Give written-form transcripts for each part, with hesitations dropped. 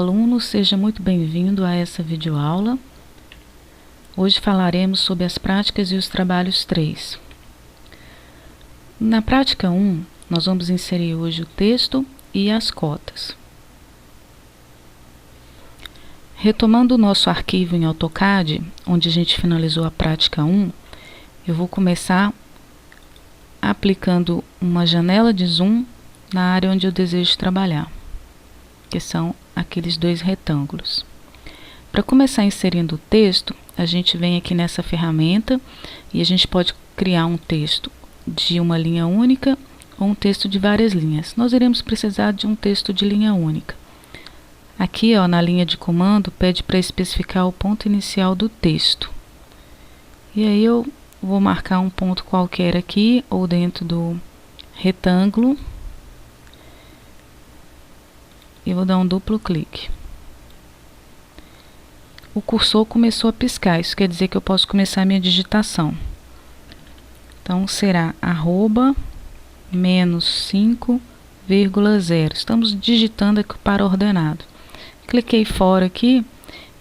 aluno, seja muito bem-vindo a essa videoaula. Hoje falaremos sobre as práticas e os trabalhos 3. Na prática 1, nós vamos inserir hoje o texto e as cotas. Retomando o nosso arquivo em AutoCAD, onde a gente finalizou a prática 1, eu vou começar aplicando uma janela de zoom na área onde eu desejo trabalhar, que são aqueles dois retângulos. Para começar inserindo o texto, a gente vem aqui nessa ferramenta e a gente pode criar um texto de uma linha única ou um texto de várias linhas. Nós iremos precisar de um texto de linha única. Aqui, na linha de comando, pede para especificar o ponto inicial do texto. E aí eu vou marcar um ponto qualquer aqui ou dentro do retângulo e vou dar um duplo clique. O cursor começou a piscar, isso quer dizer que eu posso começar a minha digitação. Então será --5,0. Estamos digitando aqui para ordenado. Cliquei fora aqui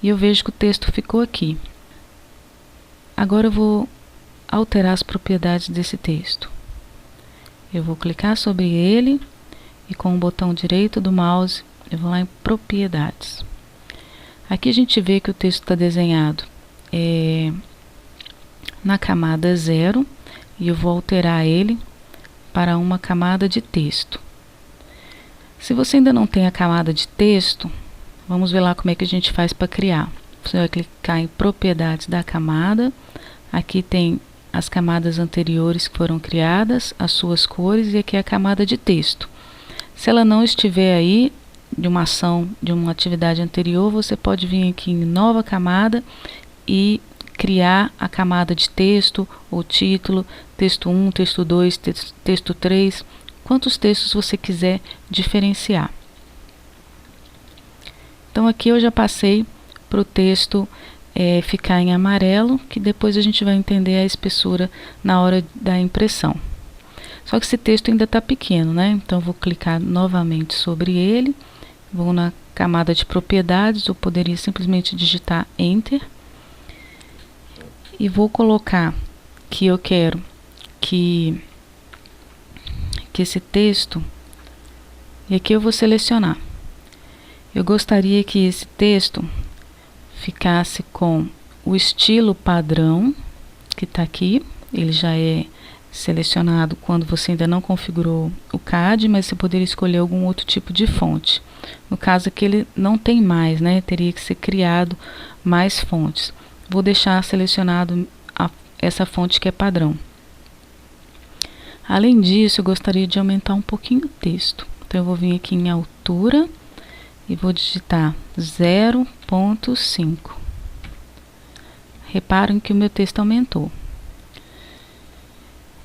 e eu vejo que o texto ficou aqui. Agora eu vou alterar as propriedades desse texto. Eu vou clicar sobre ele e com o botão direito do mouse eu vou lá em propriedades. Aqui a gente vê que o texto está desenhado na camada 0 e eu vou alterar ele para uma camada de texto. Se você ainda não tem a camada de texto, vamos ver lá como é que a gente faz para criar. Você vai clicar em propriedades da camada. Aqui tem as camadas anteriores que foram criadas, as suas cores e aqui a camada de texto. Se ela não estiver aí, de uma ação, de uma atividade anterior, você pode vir aqui em nova camada e criar a camada de texto, ou título, texto 1, texto 2, texto 3, quantos textos você quiser diferenciar. Então aqui eu já passei para o texto ficar em amarelo, que depois a gente vai entender a espessura na hora da impressão. Só que esse texto ainda está pequeno, né? Então eu vou clicar novamente sobre ele, vou na camada de propriedades, eu poderia simplesmente digitar Enter e vou colocar que eu quero que esse texto, e aqui eu vou selecionar. Eu gostaria que esse texto ficasse com o estilo padrão, que está aqui, ele já é selecionado quando você ainda não configurou o CAD, mas você poderia escolher algum outro tipo de fonte. No caso aqui ele não tem mais, né? Teria que ser criado mais fontes. Vou deixar selecionado essa fonte que é padrão. Além disso, eu gostaria de aumentar um pouquinho o texto. Então eu vou vir aqui em altura e vou digitar 0,5. Reparem que o meu texto aumentou.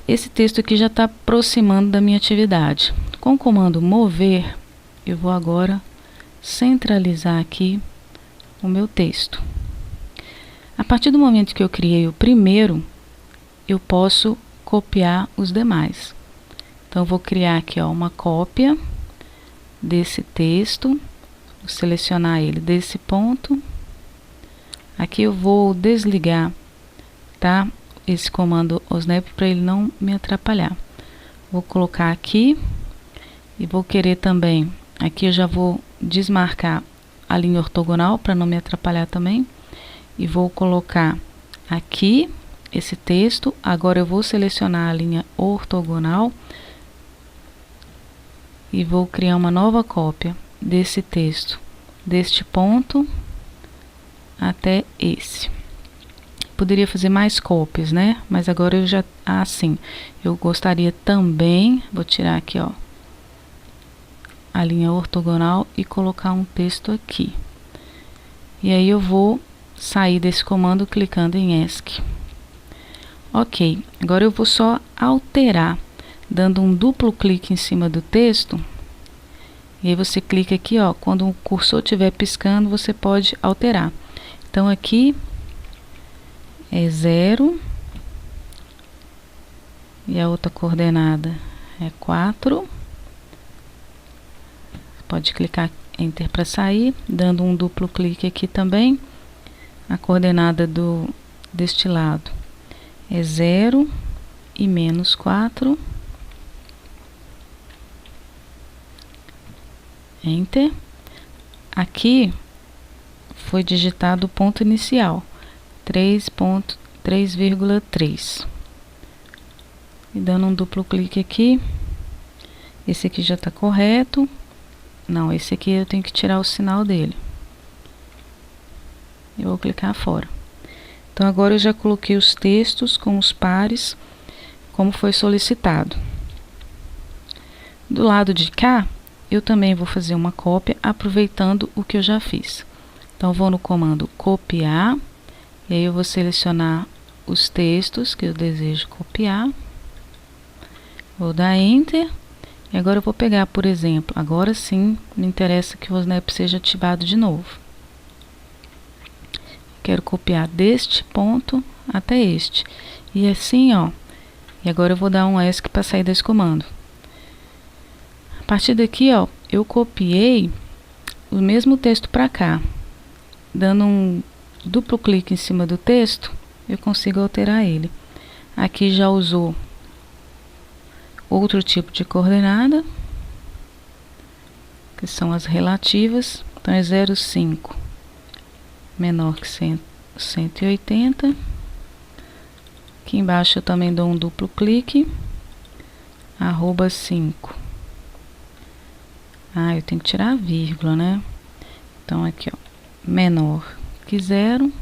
Esse texto aqui já está aproximando da minha atividade. Com o comando mover, eu vou agora centralizar aqui o meu texto. A partir do momento que eu criei o primeiro, eu posso copiar os demais. Então eu vou criar aqui uma cópia desse texto, vou selecionar ele desse ponto. Aqui eu vou desligar, tá? Esse comando OSNAP para ele não me atrapalhar. Vou colocar aqui e vou querer também, aqui eu já vou desmarcar a linha ortogonal para não me atrapalhar também. E vou colocar aqui esse texto. Agora eu vou selecionar a linha ortogonal e vou criar uma nova cópia desse texto, deste ponto até esse. Poderia fazer mais cópias, né? Mas agora eu já, assim, eu gostaria também, vou tirar aqui, a linha ortogonal e colocar um texto aqui. E aí eu vou sair desse comando clicando em ESC. Ok, agora eu vou só alterar, dando um duplo clique em cima do texto. E aí você clica aqui, quando o cursor estiver piscando, você pode alterar. Então aqui é 0 e a outra coordenada é 4. Pode clicar Enter para sair, dando um duplo clique aqui também. A coordenada deste lado é 0 e menos 4. Enter. Aqui foi digitado o ponto inicial, 3,3. E dando um duplo clique aqui, esse aqui já está correto. Não, esse aqui eu tenho que tirar o sinal dele. Eu vou clicar fora. Então agora eu já coloquei os textos com os pares, como foi solicitado. Do lado de cá, eu também vou fazer uma cópia, aproveitando o que eu já fiz. Então vou no comando copiar, e aí eu vou selecionar os textos que eu desejo copiar. Vou dar Enter. E agora eu vou pegar, por exemplo, agora sim, me interessa que o Snap seja ativado de novo. Quero copiar deste ponto até este. E assim, ó. E agora eu vou dar um ESC para sair desse comando. A partir daqui, ó, eu copiei o mesmo texto para cá. Dando um duplo clique em cima do texto, eu consigo alterar ele. Aqui já usou outro tipo de coordenada, que são as relativas. Então é 0,5 menor que 180. Aqui embaixo eu também dou um duplo clique, arroba 5. Eu tenho que tirar a vírgula, né? Então aqui, ó, menor que 0,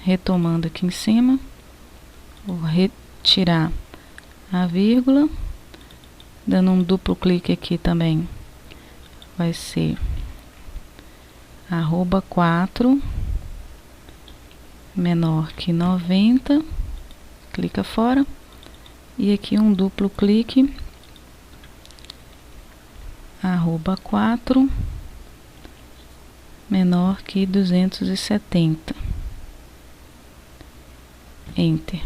retomando aqui em cima, vou retirar a vírgula. Dando um duplo clique aqui também, vai ser arroba 4 menor que 90, clica fora, e aqui um duplo clique, arroba 4 menor que 270, Enter.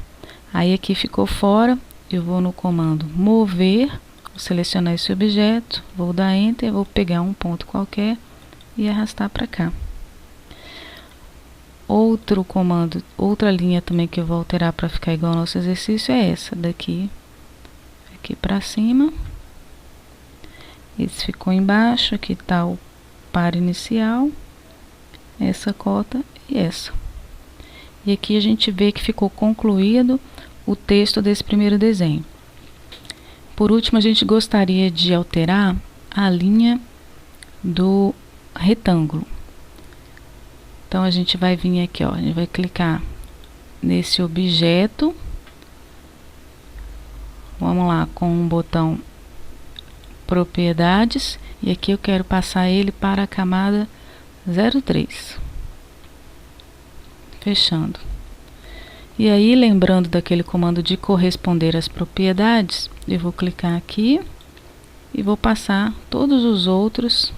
Aí aqui ficou fora, eu vou no comando mover. Vou selecionar esse objeto, vou dar Enter, vou pegar um ponto qualquer e arrastar para cá. Outro comando, outra linha também que eu vou alterar para ficar igual ao nosso exercício é essa daqui, aqui para cima. Esse ficou embaixo, aqui está o par inicial, essa cota e essa. E aqui a gente vê que ficou concluído o texto desse primeiro desenho. Por último, a gente gostaria de alterar a linha do retângulo. Então, a gente vai vir aqui, ó, a gente vai clicar nesse objeto. Vamos lá, com o botão Propriedades. E aqui eu quero passar ele para a camada 03. Fechando. E aí, lembrando daquele comando de corresponder às propriedades, eu vou clicar aqui e vou passar todos os outros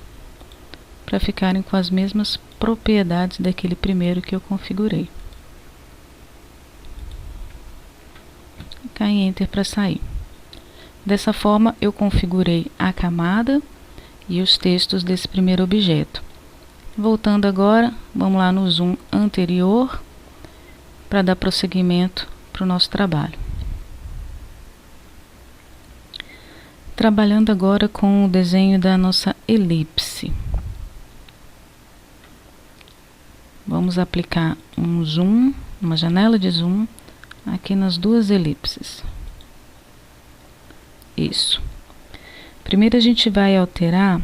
para ficarem com as mesmas propriedades daquele primeiro que eu configurei. Clicar em Enter para sair. Dessa forma, eu configurei a camada e os textos desse primeiro objeto. Voltando agora, vamos lá no zoom anterior, para dar prosseguimento para o nosso trabalho. Trabalhando agora com o desenho da nossa elipse. Vamos aplicar um zoom, uma janela de zoom, aqui nas duas elipses. Isso. Primeiro a gente vai alterar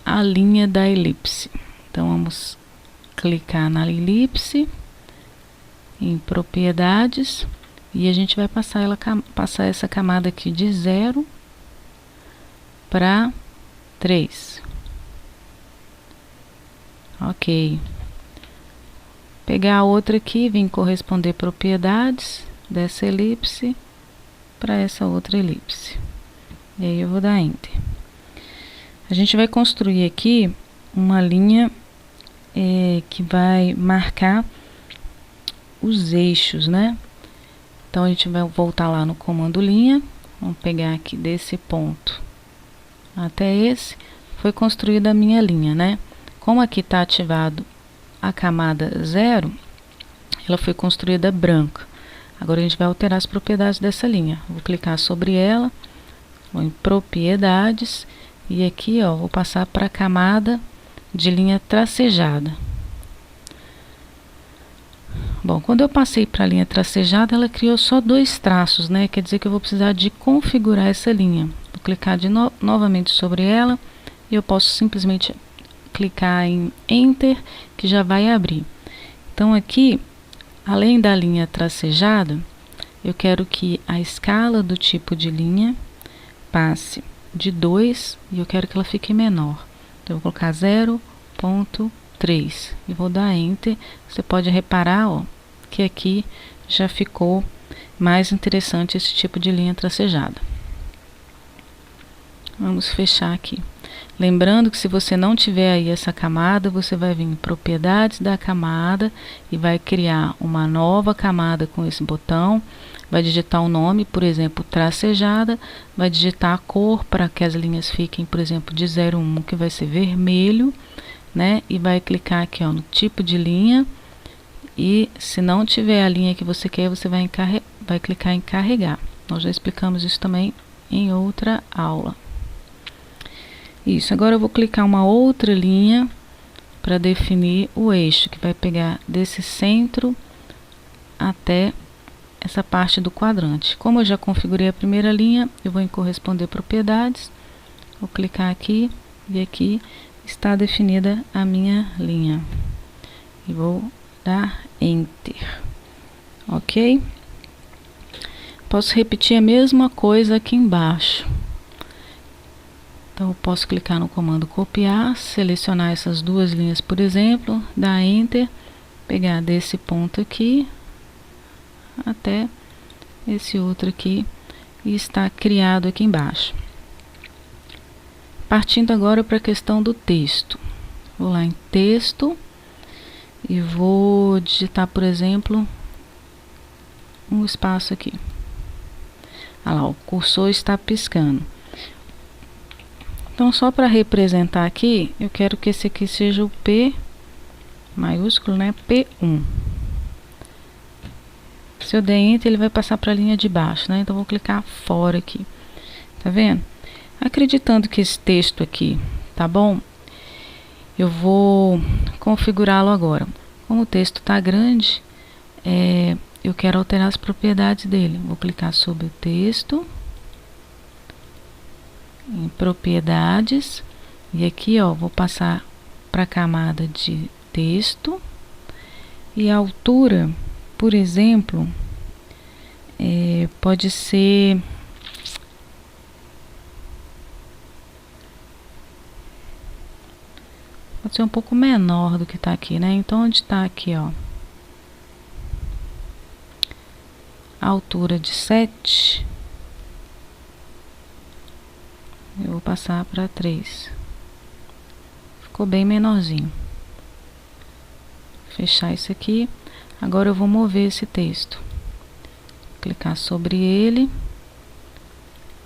a linha da elipse. Então vamos clicar na elipse, em propriedades, e a gente vai passar essa camada aqui de 0 para 3. Ok. Pegar a outra aqui, vir corresponder propriedades dessa elipse para essa outra elipse. E aí eu vou dar Enter. A gente vai construir aqui uma linha que vai marcar os eixos, né? Então a gente vai voltar lá no comando linha, vamos pegar aqui desse ponto até esse, foi construída a minha linha, né? Como aqui está ativado a camada 0, ela foi construída branca. Agora a gente vai alterar as propriedades dessa linha. Vou clicar sobre ela, vou em propriedades e aqui, ó, vou passar para a camada de linha tracejada. Bom, quando eu passei para a linha tracejada, ela criou só 2 traços, né? Quer dizer que eu vou precisar de configurar essa linha. Vou clicar novamente sobre ela e eu posso simplesmente clicar em Enter, que já vai abrir. Então aqui, além da linha tracejada, eu quero que a escala do tipo de linha passe de 2 e eu quero que ela fique menor. Então eu vou colocar 0,3 e vou dar Enter. Você pode reparar, ó, que aqui já ficou mais interessante esse tipo de linha tracejada. Vamos fechar aqui. Lembrando que se você não tiver aí essa camada, você vai vir em propriedades da camada e vai criar uma nova camada com esse botão. Vai digitar o nome, por exemplo, tracejada, vai digitar a cor para que as linhas fiquem, por exemplo, de 0,1, que vai ser vermelho, né? E vai clicar aqui, ó, no tipo de linha. E se não tiver a linha que você quer, você vai clicar em carregar. Nós já explicamos isso também em outra aula. Isso, agora eu vou clicar uma outra linha para definir o eixo, que vai pegar desse centro até essa parte do quadrante. Como eu já configurei a primeira linha, eu vou em corresponder propriedades, vou clicar aqui e aqui está definida a minha linha. E vou dar Enter. Ok? Posso repetir a mesma coisa aqui embaixo. Então, eu posso clicar no comando copiar, selecionar essas 2 linhas, por exemplo, dar Enter, pegar desse ponto aqui até esse outro aqui e está criado aqui embaixo. Partindo agora para a questão do texto. Vou lá em texto e vou digitar, por exemplo, um espaço aqui. Olha lá, o cursor está piscando. Então, só para representar aqui, eu quero que esse aqui seja o P maiúsculo, né? P1. Se eu der Enter, ele vai passar para a linha de baixo, né? Então, vou clicar fora aqui. Tá vendo? Acreditando que esse texto aqui tá bom, eu vou configurá-lo agora. Como o texto tá grande, eu quero alterar as propriedades dele. Vou clicar sobre o texto, em propriedades, e aqui, ó, vou passar para a camada de texto e a altura, por exemplo, pode ser um pouco menor do que está aqui, né? Então, onde está aqui, ó, a altura de 7, eu vou passar para 3. Ficou bem menorzinho. Fechar isso aqui. Agora eu vou mover esse texto. Clicar sobre ele,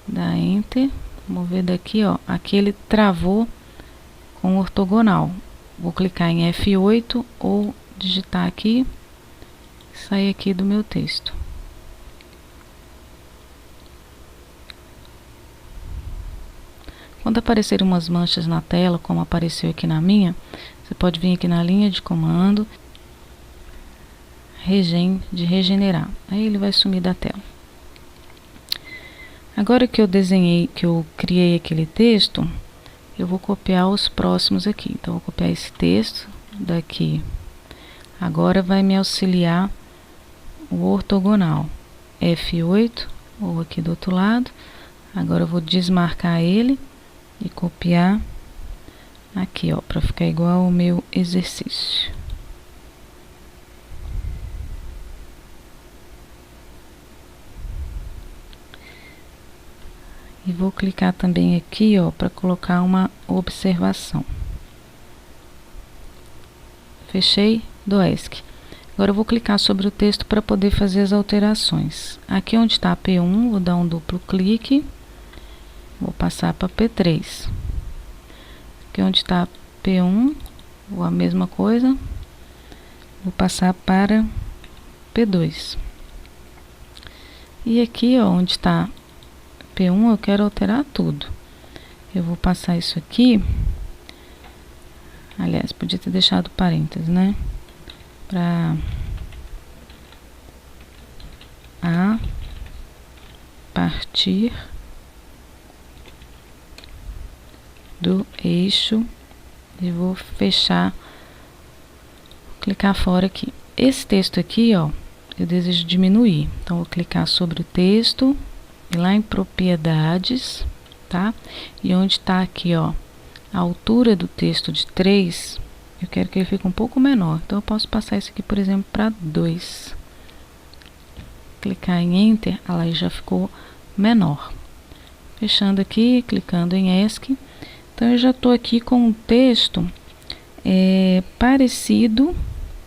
dar Enter, mover daqui, ó. Aqui ele travou com ortogonal. Vou clicar em F8 ou digitar aqui, sair aqui do meu texto. Quando aparecerem umas manchas na tela, como apareceu aqui na minha, você pode vir aqui na linha de comando, de regenerar. Aí ele vai sumir da tela. Agora que eu criei aquele texto, eu vou copiar os próximos aqui. Então, eu vou copiar esse texto daqui. Agora vai me auxiliar o ortogonal. F8, ou aqui do outro lado. Agora eu vou desmarcar ele e copiar aqui, ó, para ficar igual ao meu exercício. E vou clicar também aqui, ó, para colocar uma observação. Fechei do ESC. Agora eu vou clicar sobre o texto para poder fazer as alterações. Aqui onde está P1, vou dar um duplo clique. Vou passar para P3. Aqui onde está P1, ou a mesma coisa, vou passar para P2. E aqui, ó, onde está P1, eu quero alterar tudo. Eu vou passar isso aqui, aliás, podia ter deixado parênteses, né? Para a partir do eixo, e vou fechar, clicar fora aqui. Esse texto aqui, ó, eu desejo diminuir, então vou clicar sobre o texto e lá em propriedades, tá? E onde está aqui, ó, a altura do texto de 3, eu quero que ele fique um pouco menor, então eu posso passar isso aqui, por exemplo, para 2. Clicar em Enter, ela já ficou menor. Fechando aqui, clicando em ESC. Então, eu já estou aqui com um texto parecido,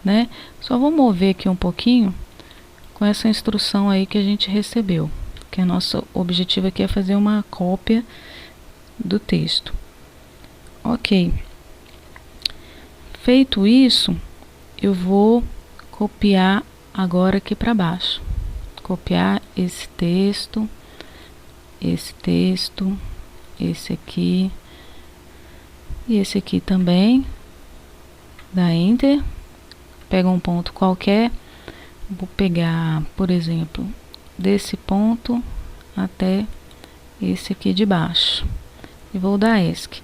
né? Só vou mover aqui um pouquinho com essa instrução aí que a gente recebeu. Que o nosso objetivo aqui é fazer uma cópia do texto. Ok. Feito isso, eu vou copiar agora aqui para baixo. Copiar esse texto, esse aqui e esse aqui também. Dá Enter, pega um ponto qualquer, vou pegar, por exemplo, desse ponto até esse aqui de baixo e vou dar ESC.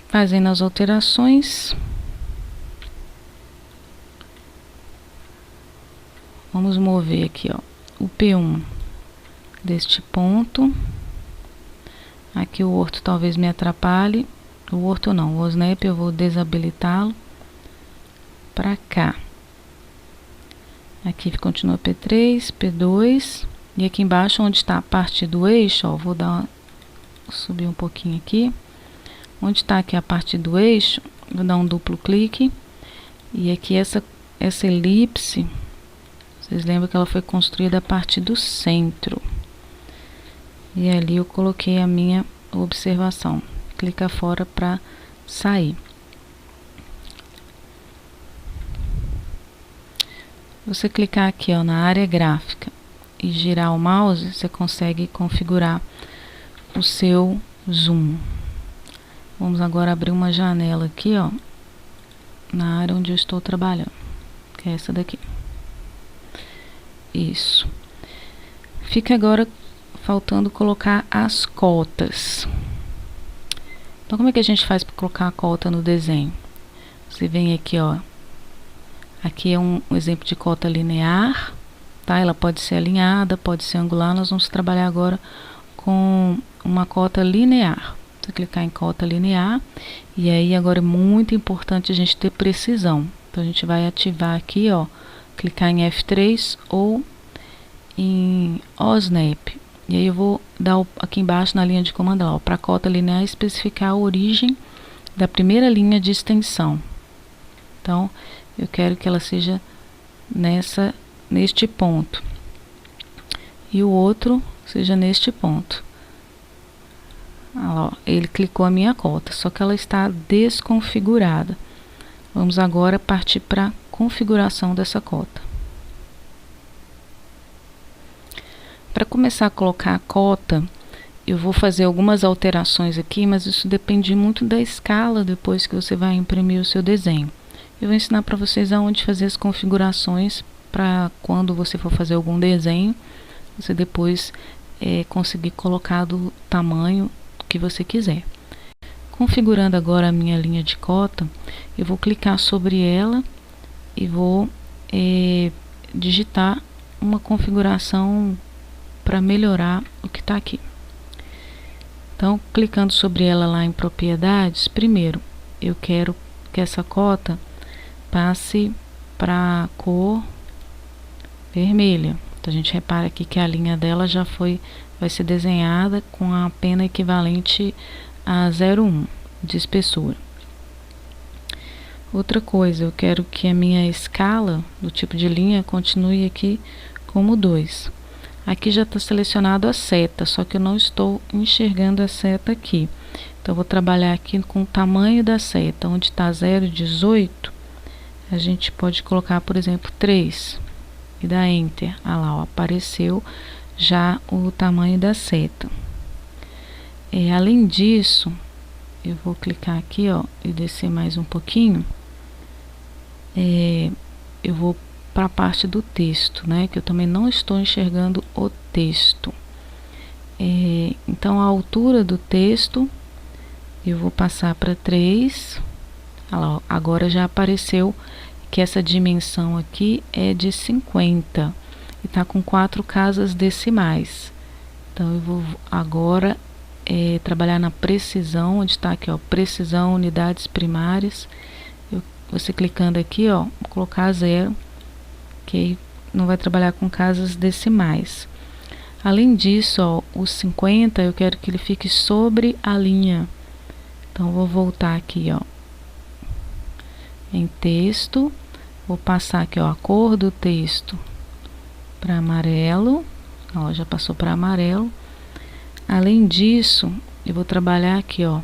Fazendo as alterações, vamos mover aqui, ó, o P1 deste ponto. Aqui o orto talvez me atrapalhe. O orto não, o snap eu vou desabilitá-lo para cá. Aqui continua P3, P2. E aqui embaixo, onde está a parte do eixo, ó, vou subir um pouquinho aqui. Onde está aqui a parte do eixo, vou dar um duplo clique. E aqui essa elipse, vocês lembram que ela foi construída a partir do centro. E ali eu coloquei a minha observação. Clica fora para sair. Você clicar aqui, ó, na área gráfica e girar o mouse, você consegue configurar o seu zoom. Vamos agora abrir uma janela aqui, ó, na área onde eu estou trabalhando, que é essa daqui. Isso. Fica agora faltando colocar as cotas. Então, como é que a gente faz para colocar a cota no desenho? Você vem aqui, ó. Aqui é um exemplo de cota linear, tá? Ela pode ser alinhada, pode ser angular. Nós vamos trabalhar agora com uma cota linear. Você clicar em cota linear, e aí agora é muito importante a gente ter precisão. Então, a gente vai ativar aqui, ó, clicar em F3 ou em OSNAP. E aí eu vou dar aqui embaixo na linha de comando, para a cota linear, especificar a origem da primeira linha de extensão. Então, eu quero que ela seja neste ponto. E o outro seja neste ponto. Ó, ele clicou a minha cota, só que ela está desconfigurada. Vamos agora partir para a configuração dessa cota. Para começar a colocar a cota, eu vou fazer algumas alterações aqui, mas isso depende muito da escala depois que você vai imprimir o seu desenho. Eu vou ensinar para vocês aonde fazer as configurações para quando você for fazer algum desenho, você depois conseguir colocar do tamanho que você quiser. Configurando agora a minha linha de cota, eu vou clicar sobre ela e vou digitar uma configuração para melhorar o que está aqui. Então, clicando sobre ela lá em propriedades, primeiro eu quero que essa cota passe para a cor vermelha. Então, a gente repara aqui que a linha dela já vai ser desenhada com a pena equivalente a 0,1 de espessura. Outra coisa, eu quero que a minha escala do tipo de linha continue aqui como 2. Aqui já está selecionado a seta, só que eu não estou enxergando a seta aqui. Então, eu vou trabalhar aqui com o tamanho da seta. Onde está 0,18, a gente pode colocar, por exemplo, 3 e dar Enter. Ah lá, ó, apareceu já o tamanho da seta. Além disso, eu vou clicar aqui, ó, e descer mais um pouquinho. Eu vou para a parte do texto, né? Que eu também não estou enxergando o texto. Então, a altura do texto eu vou passar para 3. Olha lá, ó, agora já apareceu que essa dimensão aqui é de 50 e está com 4 casas decimais. Então, eu vou agora trabalhar na precisão, onde está aqui, ó, precisão, unidades primárias. Você clicando aqui, ó, vou colocar 0, que aí não vai trabalhar com casas decimais. Além disso, ó, o 50 eu quero que ele fique sobre a linha. Então, vou voltar aqui, ó, em texto, vou passar aqui, ó, a cor do texto para amarelo, ó, já passou para amarelo. Além disso, eu vou trabalhar aqui, ó,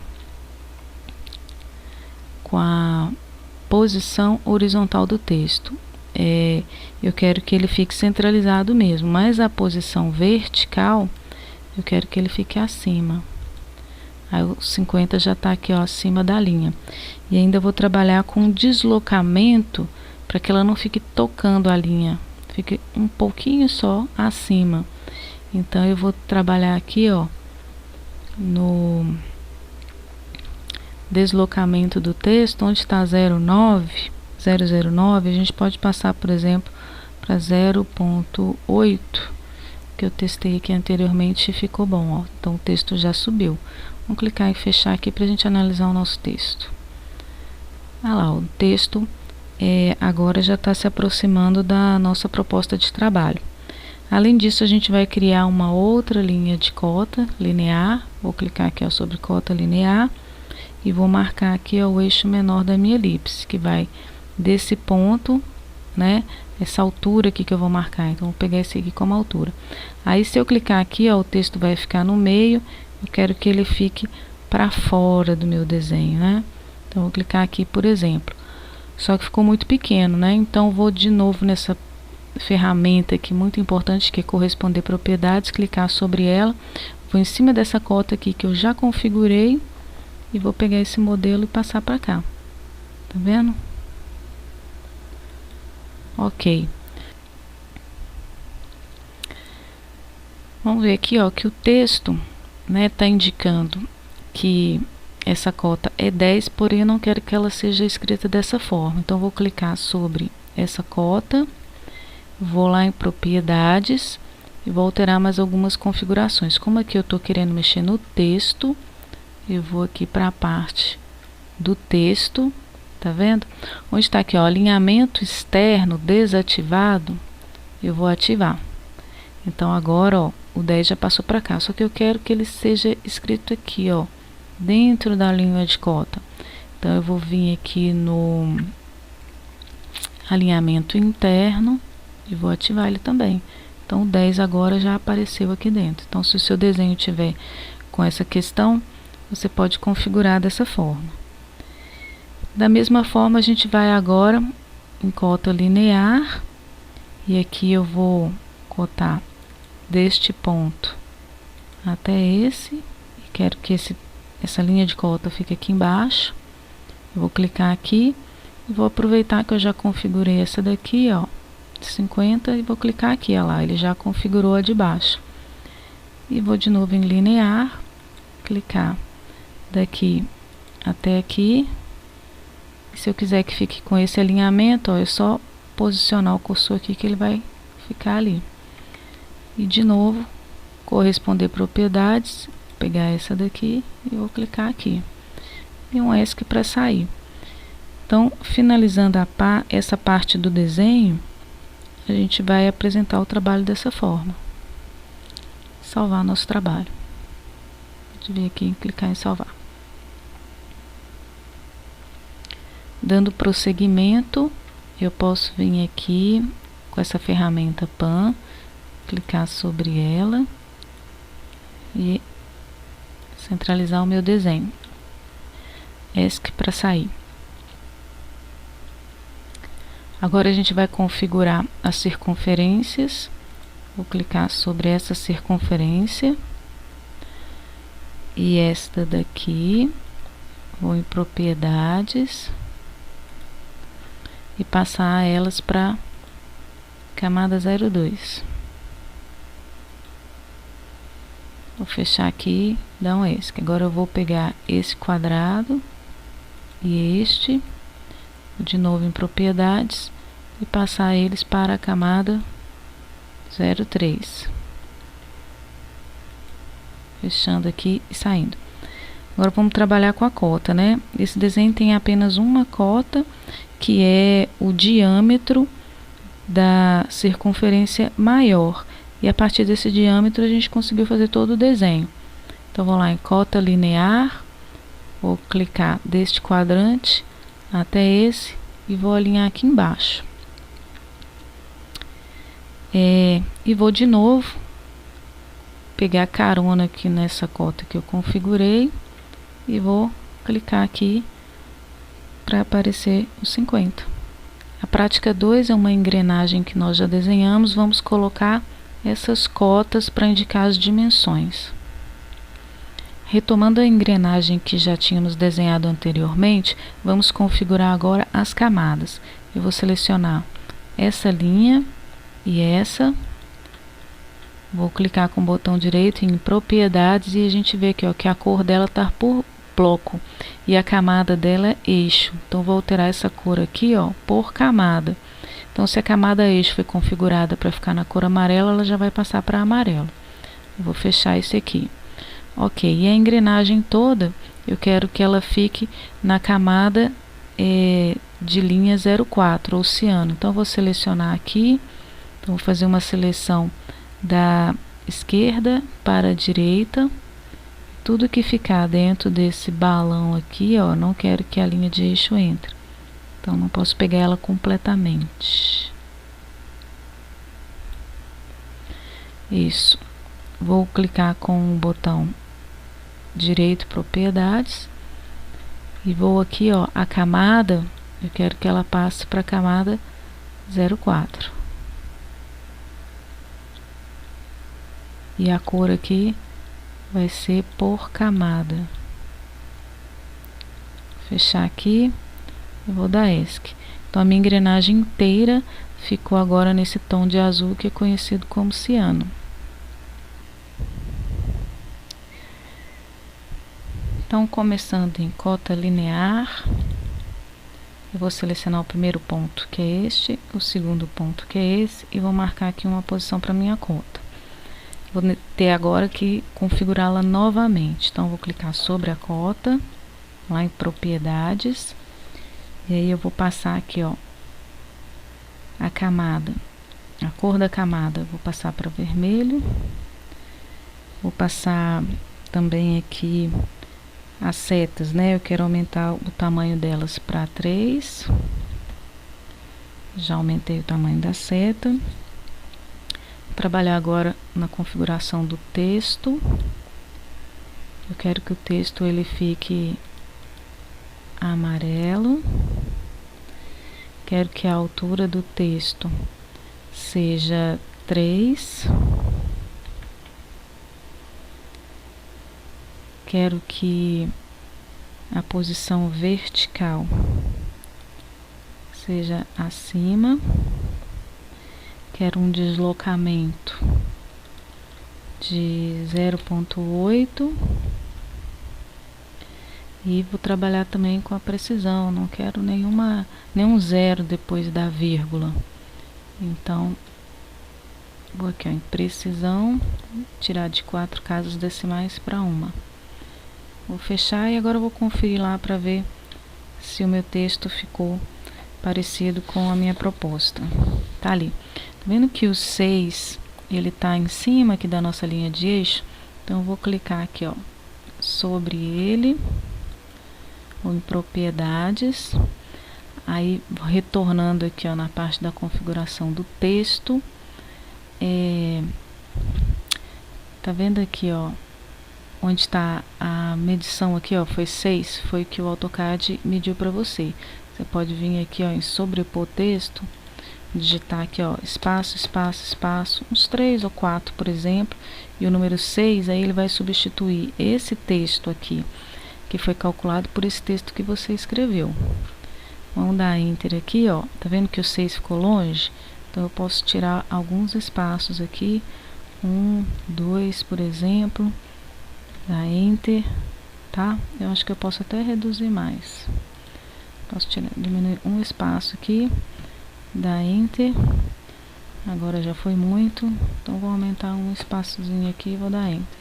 com a posição horizontal do texto. Eu quero que ele fique centralizado mesmo, mas a posição vertical eu quero que ele fique acima. Aí o 50 já está aqui, ó, acima da linha. E ainda vou trabalhar com deslocamento para que ela não fique tocando a linha, fique um pouquinho só acima. Então, eu vou trabalhar aqui, ó, no deslocamento do texto, onde está 0,9, a gente pode passar, por exemplo, para 0,8, que eu testei aqui anteriormente e ficou bom, ó. Então, o texto já subiu. Vamos clicar em fechar aqui para a gente analisar o nosso texto. Olha lá, o texto agora já está se aproximando da nossa proposta de trabalho. Além disso, a gente vai criar uma outra linha de cota linear. Vou clicar aqui, ó, sobre cota linear e vou marcar aqui, ó, o eixo menor da minha elipse, que vai desse ponto, né, essa altura aqui que eu vou marcar. Então, vou pegar esse aqui como altura. Aí, se eu clicar aqui, ó, o texto vai ficar no meio. Eu quero que ele fique para fora do meu desenho, né? Então, vou clicar aqui, por exemplo. Só que ficou muito pequeno, né? Então, vou de novo nessa ferramenta aqui muito importante, que é corresponder propriedades, clicar sobre ela, vou em cima dessa cota aqui que eu já configurei e vou pegar esse modelo e passar para cá. Tá vendo? Ok. Vamos ver aqui, ó, que o texto, né, tá indicando que essa cota é 10, porém eu não quero que ela seja escrita dessa forma. Então, vou clicar sobre essa cota, vou lá em propriedades e vou alterar mais algumas configurações. Como aqui eu estou querendo mexer no texto, eu vou aqui para a parte do texto, tá vendo? Onde está aqui, ó, alinhamento externo desativado, eu vou ativar. Então, agora, ó, o 10 já passou para cá, só que eu quero que ele seja escrito aqui, ó, dentro da linha de cota. Então, eu vou vir aqui no alinhamento interno e vou ativar ele também. Então, o 10 agora já apareceu aqui dentro. Então, se o seu desenho tiver com essa questão, você pode configurar dessa forma. Da mesma forma, a gente vai agora em cota linear, e aqui eu vou cotar deste ponto até esse, e quero que essa linha de cota fique aqui embaixo. Eu vou clicar aqui e vou aproveitar que eu já configurei essa daqui, ó, 50, e vou clicar aqui, ó lá, ele já configurou a de baixo. E vou de novo em linear, clicar daqui até aqui. E se eu quiser que fique com esse alinhamento, ó, é só posicionar o cursor aqui que ele vai ficar ali. E de novo, corresponder propriedades, pegar essa daqui e vou clicar aqui. E um ESC para sair. Então, finalizando essa parte do desenho, a gente vai apresentar o trabalho dessa forma. Salvar nosso trabalho. Pode vir aqui e clicar em salvar. Dando prosseguimento, eu posso vir aqui com essa ferramenta PAN, clicar sobre ela e centralizar o meu desenho. ESC para sair. Agora a gente vai configurar as circunferências. Vou clicar sobre essa circunferência e esta daqui. Vou em propriedades e passar elas para camada 02. Vou fechar aqui, dar um ESC. Agora eu vou pegar esse quadrado e este, de novo em propriedades, e passar eles para a camada 03. Fechando aqui e saindo. Agora vamos trabalhar com a cota, né? Esse desenho tem apenas uma cota, que é o diâmetro da circunferência maior. E a partir desse diâmetro a gente conseguiu fazer todo o desenho. Então vou lá em cota linear, vou clicar deste quadrante até esse e vou alinhar aqui embaixo. E vou de novo pegar carona aqui nessa cota que eu configurei e vou clicar aqui para aparecer os 50. A prática 2 é uma engrenagem que nós já desenhamos. Vamos colocar essas cotas para indicar as dimensões. Retomando a engrenagem que já tínhamos desenhado anteriormente, vamos configurar agora as camadas. Eu vou selecionar essa linha e essa. Vou clicar com o botão direito em propriedades e a gente vê aqui, ó, que a cor dela está por bloco e a camada dela é eixo. Então vou alterar essa cor aqui, ó, por camada. Então se a camada eixo foi configurada para ficar na cor amarela, ela já vai passar para amarelo. Eu vou fechar esse aqui. Ok, e a engrenagem toda eu quero que ela fique na camada de linha 04, oceano. Então vou selecionar aqui. Então vou fazer uma seleção da esquerda para a direita. Tudo que ficar dentro desse balão aqui, ó, não quero que a linha de eixo entre. Então não posso pegar ela completamente. Isso. Vou clicar com o botão direito propriedades e vou aqui, ó, a camada, eu quero que ela passe para a camada 04. E a cor aqui vai ser por camada. Fechar aqui, eu vou dar ESC. Então a minha engrenagem inteira ficou agora nesse tom de azul que é conhecido como ciano. Então, começando em cota linear, eu vou selecionar o primeiro ponto, que é este, o segundo ponto, que é esse, e vou marcar aqui uma posição para minha cota. Vou ter agora que configurá-la novamente. Então, vou clicar sobre a cota, lá em propriedades, e aí eu vou passar aqui, ó, a camada, a cor da camada, vou passar para vermelho, vou passar também aqui as setas, né? Eu quero aumentar o tamanho delas para 3. Já aumentei o tamanho da seta. Vou trabalhar agora na configuração do texto. Eu quero que o texto ele fique amarelo. Quero que a altura do texto seja 3. Quero que a posição vertical seja acima. Quero um deslocamento de 0,8. E vou trabalhar também com a precisão. Não quero nenhum zero depois da vírgula. Então, vou aqui, ó, em precisão, tirar de 4 casas decimais para 1. Vou fechar e agora eu vou conferir lá para ver se o meu texto ficou parecido com a minha proposta. Tá ali. Tá vendo que o 6 ele tá em cima aqui da nossa linha de eixo? Então eu vou clicar aqui, ó, sobre ele, ou em propriedades. Aí retornando aqui, ó, na parte da configuração do texto. Tá vendo aqui, ó, onde está a medição aqui, ó, foi 6, foi o que o AutoCAD mediu para você. Você pode vir aqui, ó, em sobrepor texto, digitar aqui, ó, espaço, espaço, espaço, uns 3 ou 4, por exemplo, e o número 6, aí ele vai substituir esse texto aqui, que foi calculado por esse texto que você escreveu. Vamos dar Enter aqui, ó, tá vendo que o 6 ficou longe? Então eu posso tirar alguns espaços aqui, 1, 2, por exemplo, dar Enter, tá? Eu acho que eu posso até reduzir mais. Posso diminuir um espaço aqui, dar Enter. Agora já foi muito, então vou aumentar um espaçozinho aqui e vou dar Enter.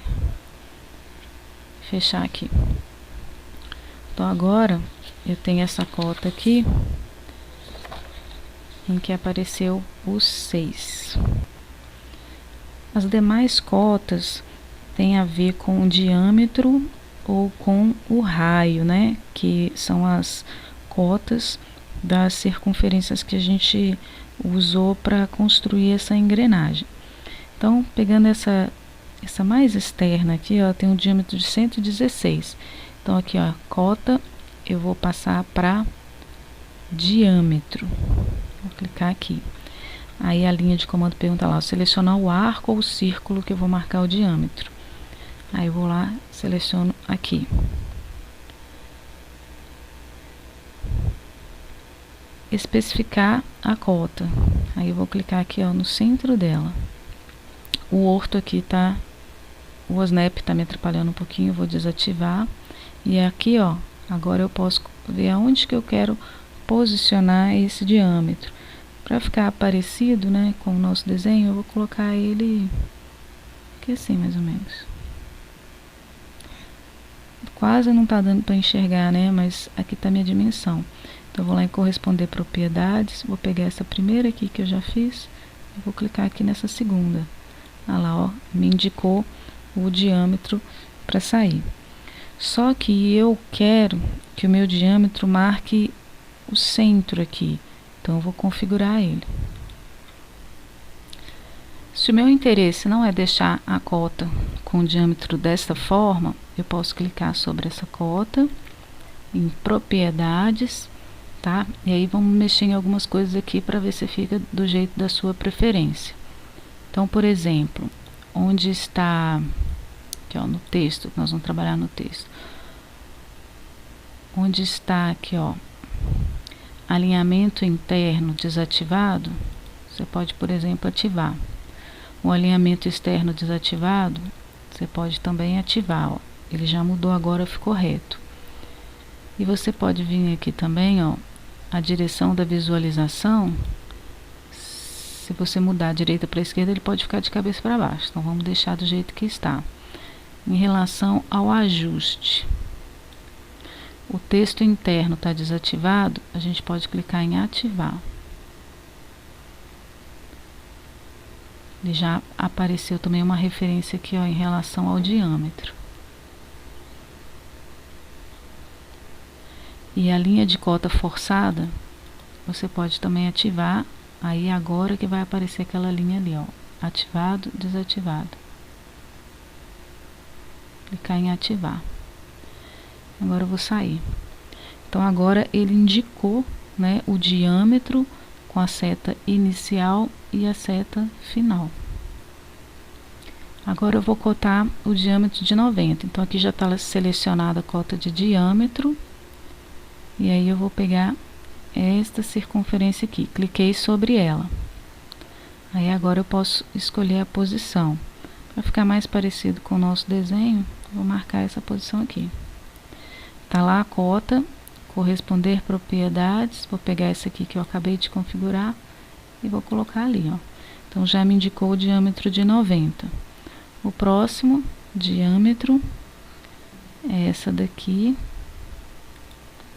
Fechar aqui. Então agora eu tenho essa cota aqui em que apareceu o 6. As demais cotas têm a ver com o diâmetro ou com o raio, né? Que são as cotas das circunferências que a gente usou para construir essa engrenagem. Então, pegando essa mais externa aqui, ó, tem um diâmetro de 116. Então, aqui, ó, cota, eu vou passar para diâmetro. Vou clicar aqui. Aí a linha de comando pergunta lá, selecionar o arco ou o círculo que eu vou marcar o diâmetro. Aí eu vou lá, seleciono aqui. Especificar a cota. Aí eu vou clicar aqui, ó, no centro dela. O orto aqui tá, o snap tá me atrapalhando um pouquinho, eu vou desativar. E aqui, ó, agora eu posso ver aonde que eu quero posicionar esse diâmetro. Para ficar parecido, né, com o nosso desenho, eu vou colocar ele aqui assim, mais ou menos. Quase não tá dando para enxergar, né, mas aqui tá minha dimensão. Então, eu vou lá em corresponder propriedades, vou pegar essa primeira aqui que eu já fiz, e vou clicar aqui nessa segunda. Olha lá, ó, me indicou o diâmetro para sair. Só que eu quero que o meu diâmetro marque o centro aqui. Então, eu vou configurar ele. Se o meu interesse não é deixar a cota com o diâmetro desta forma, eu posso clicar sobre essa cota, em propriedades, tá? E aí vamos mexer em algumas coisas aqui para ver se fica do jeito da sua preferência. Então, por exemplo, onde está, aqui, ó, no texto, nós vamos trabalhar no texto. Onde está aqui, ó, alinhamento interno desativado, você pode, por exemplo, ativar. O alinhamento externo desativado, você pode também ativar, ó. Ele já mudou agora, ficou reto. E você pode vir aqui também, ó, a direção da visualização. Se você mudar a direita para a esquerda, ele pode ficar de cabeça para baixo. Então, vamos deixar do jeito que está. Em relação ao ajuste, o texto interno está desativado, a gente pode clicar em ativar. Ele já apareceu também uma referência aqui, ó, em relação ao diâmetro. E a linha de cota forçada, você pode também ativar. Aí agora que vai aparecer aquela linha ali, ó, ativado, desativado. Clicar em ativar. Agora eu vou sair. Então agora ele indicou, né, o diâmetro com a seta inicial e a seta final. Agora eu vou cotar o diâmetro de 90. Então aqui já está selecionada a cota de diâmetro. E aí eu vou pegar esta circunferência aqui, cliquei sobre ela. Aí agora eu posso escolher a posição. Para ficar mais parecido com o nosso desenho, vou marcar essa posição aqui. Tá lá a cota, corresponder propriedades, vou pegar essa aqui que eu acabei de configurar e vou colocar ali, ó. Então já me indicou o diâmetro de 90. O próximo diâmetro é essa daqui.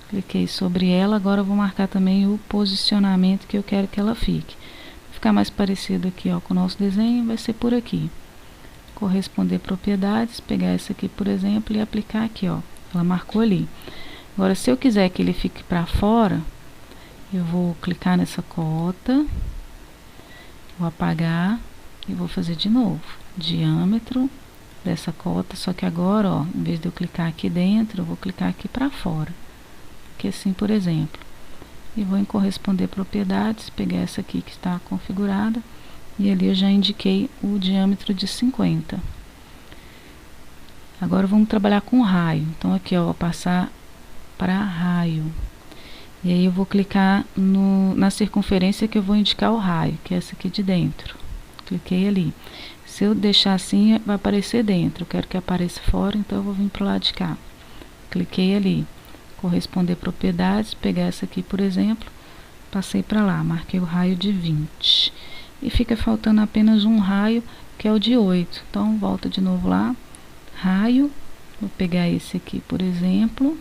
Cliquei sobre ela, agora eu vou marcar também o posicionamento que eu quero que ela fique. Para ficar mais parecido aqui, ó, com o nosso desenho, vai ser por aqui. Corresponder propriedades, pegar essa aqui, por exemplo, e aplicar aqui, ó. Ela marcou ali. Agora, se eu quiser que ele fique para fora, eu vou clicar nessa cota, vou apagar e vou fazer de novo. Diâmetro, dessa cota, só que agora, ó, em vez de eu clicar aqui dentro, eu vou clicar aqui para fora. Aqui assim, por exemplo. E vou em corresponder propriedades, pegar essa aqui que está configurada, e ali eu já indiquei o diâmetro de 50. Agora vamos trabalhar com raio. Então aqui, ó, vou passar para raio. E aí eu vou clicar na circunferência que eu vou indicar o raio, que é essa aqui de dentro. Cliquei ali. Se eu deixar assim, vai aparecer dentro. Eu quero que apareça fora, então eu vou vir para o lado de cá. Cliquei ali. Corresponder propriedades, pegar essa aqui, por exemplo, passei para lá, marquei o raio de 20. E fica faltando apenas um raio, que é o de 8. Então, volta de novo lá. Raio. Vou pegar esse aqui, por exemplo.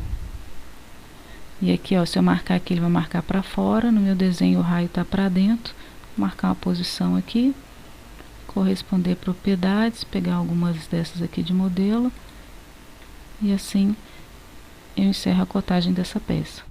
E aqui, ó, se eu marcar aqui, ele vai marcar para fora. No meu desenho, o raio está para dentro. Vou marcar uma posição aqui. Corresponder propriedades, pegar algumas dessas aqui de modelo. E assim eu encerro a cotagem dessa peça.